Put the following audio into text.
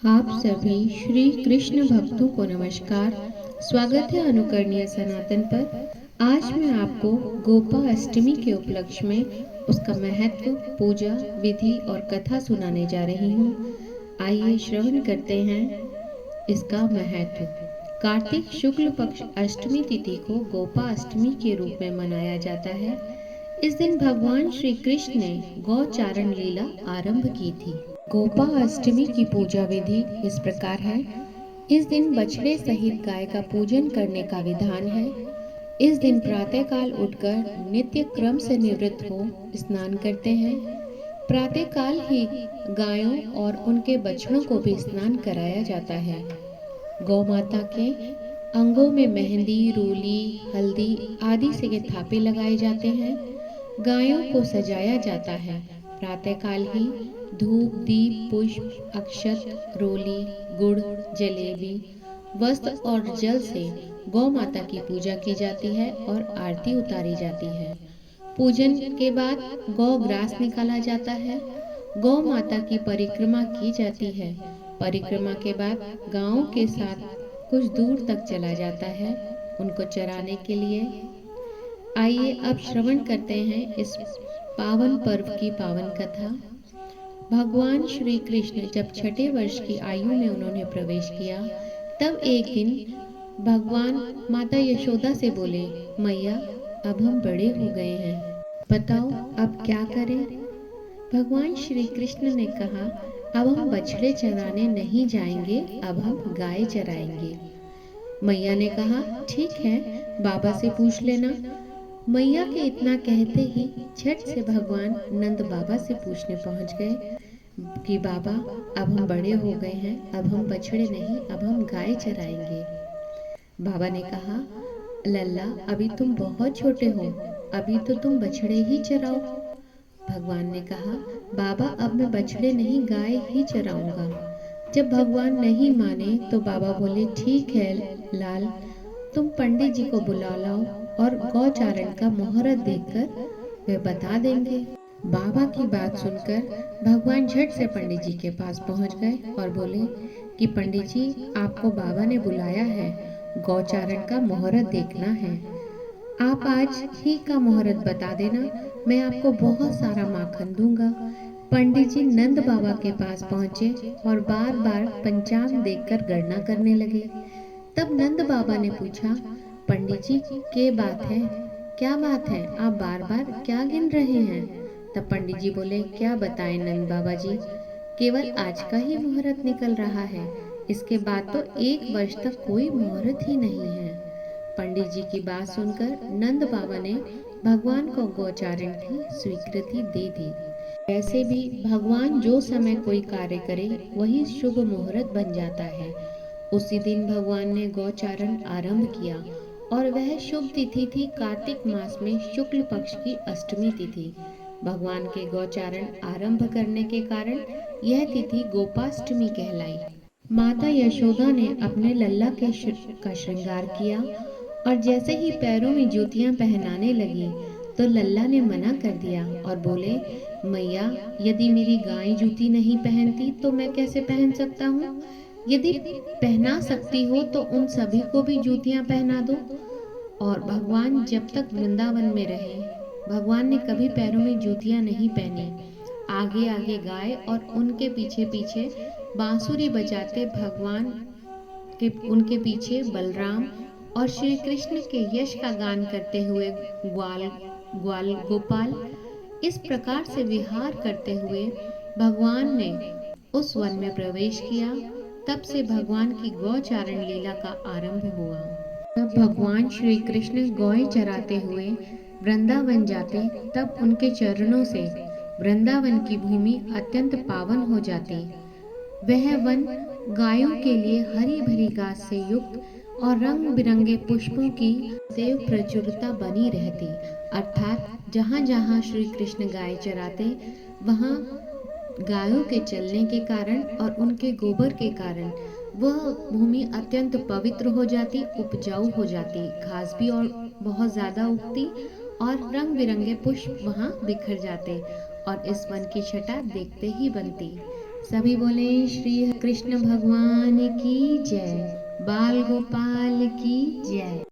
आप सभी श्री कृष्ण भक्तों को नमस्कार। स्वागत है अनुकरणीय सनातन पर। आज मैं आपको गोपा अष्टमी के उपलक्ष्य में उसका महत्व, पूजा विधि और कथा सुनाने जा रही हूँ। आइए श्रवण करते हैं इसका महत्व। कार्तिक शुक्ल पक्ष अष्टमी तिथि को गोपा अष्टमी के रूप में मनाया जाता है। इस दिन भगवान श्री कृष्ण ने गौचारण लीला आरंभ की थी। गोपा अष्टमी की पूजा विधि इस प्रकार है। इस दिन बछड़े सहित गाय का पूजन करने का विधान है। इस दिन प्रातःकाल उठकर नित्य क्रम से निवृत्त हो स्नान करते हैं। प्रातःकाल ही गायों और उनके बछड़ों को भी स्नान कराया जाता है। गौ माता के अंगों में मेहंदी, रोली, हल्दी आदि से थापे लगाए जाते हैं। गायों को सजाया जाता है। प्रातःकाल ही धूप, दीप, पुष्प, अक्षत, रोली, गुड़, जलेबी, वस्त्र और जल से गौ माता की पूजा की जाती है और आरती उतारी जाती है। पूजन के बाद गौ ग्रास निकाला जाता है। गौ माता की परिक्रमा की जाती है। परिक्रमा के बाद गायों के साथ कुछ दूर तक चला जाता है उनको चराने के लिए। आइए अब श्रवण करते हैं इस पावन पर्व की पावन कथा। भगवान श्री कृष्ण जब छठे वर्ष की आयु में उन्होंने प्रवेश किया, तब एक दिन भगवान माता यशोदा से बोले, मैया अब हम बड़े हो गए हैं, बताओ अब क्या करें। भगवान श्री कृष्ण ने कहा, अब हम बछड़े चराने नहीं जाएंगे, अब हम गाय चराएंगे। मैया ने कहा, ठीक है, बाबा से पूछ लेना। मैया के इतना कहते ही झट से भगवान नंद बाबा से पूछने पहुंच गए कि बाबा अब हम बड़े हो गए हैं, अब हम बछड़े नहीं, अब हम गाय चराएंगे। बाबा ने कहा, लल्ला अभी तुम बहुत छोटे हो, अभी तो तुम बछड़े ही चराओ। भगवान ने कहा, बाबा अब मैं बछड़े नहीं गाय ही चराऊंगा। जब भगवान नहीं माने तो बाबा बोले, ठीक है लाल, तुम पंडित जी को बुला लाओ और गौचारण का मुहूर्त देखकर वे बता देंगे। बाबा की बात सुनकर भगवान झट से पंडित जी के पास पहुंच गए और बोले कि पंडित जी, आपको बाबा ने बुलाया है, गौचारण का मुहूर्त देखना है। आप आज ही का मुहूर्त बता देना, मैं आपको बहुत सारा माखन दूंगा। पंडित जी नंद बाबा के पास पहुंचे और बार बार पंचांग देखकर गणना करने लगे। तब नंद बाबा ने पूछा, पंडित जी क्या बात है, क्या बात है, आप बार बार क्या गिन रहे हैं। तब पंडित जी बोले, क्या बताएं नंद बाबा जी, केवल आज का ही मुहूर्त निकल रहा है, इसके बाद तो 1 वर्ष तक कोई मुहूर्त ही नहीं है। पंडित जी की बात सुनकर नंद बाबा ने भगवान को गौचारण की स्वीकृति दे दी। वैसे भी भगवान जो समय कोई कार्य करे वही शुभ मुहूर्त बन जाता है। उसी दिन भगवान ने गौचारण आरंभ किया और वह शुभ तिथि थी कार्तिक मास में शुक्ल पक्ष की अष्टमी तिथि। भगवान के गौचारण आरंभ करने के कारण यह तिथि गोपाष्टमी कहलाई। माता यशोदा ने अपने लल्ला का श्रृंगार किया और जैसे ही पैरों में जूतियां पहनाने लगी तो लल्ला ने मना कर दिया और बोले, मैया यदि मेरी गाय जूती नहीं पहनती तो मैं कैसे पहन सकता हूँ। यदि पहना सकती हो तो उन सभी को भी जूतियां पहना दो। और भगवान जब तक वृंदावन में रहे, भगवान ने कभी पैरों में जूतियां नहीं पहनी। आगे आगे गाय और उनके पीछे पीछे बांसुरी बजाते भगवान के उनके पीछे बलराम और श्री कृष्ण के यश का गान करते हुए ग्वाल ग्वाल गोपाल इस प्रकार से विहार करते हुए भगवान ने उस वन में प्रवेश किया। तब से भगवान की गौचारण लीला का आरंभ हुआ। जब भगवान श्री कृष्ण गौएं चराते हुए वृंदावन जाते, तब उनके चरणों से वृंदावन की भूमि अत्यंत पावन हो जाती। वह वन गायों के लिए हरी भरी घास से युक्त और रंग बिरंगे पुष्पों की देव प्रचुरता बनी रहती। अर्थात जहाँ जहाँ श्री कृष्ण गाय चराते, वहाँ गायों के चलने के कारण और उनके गोबर के कारण वह भूमि अत्यंत पवित्र हो जाती, उपजाऊ हो जाती, घास भी और बहुत ज़्यादा उगती और रंग बिरंगे पुष्प वहाँ बिखर जाते और इस वन की छटा देखते ही बनती। सभी बोले श्री कृष्ण भगवान की जय, बाल गोपाल की जय।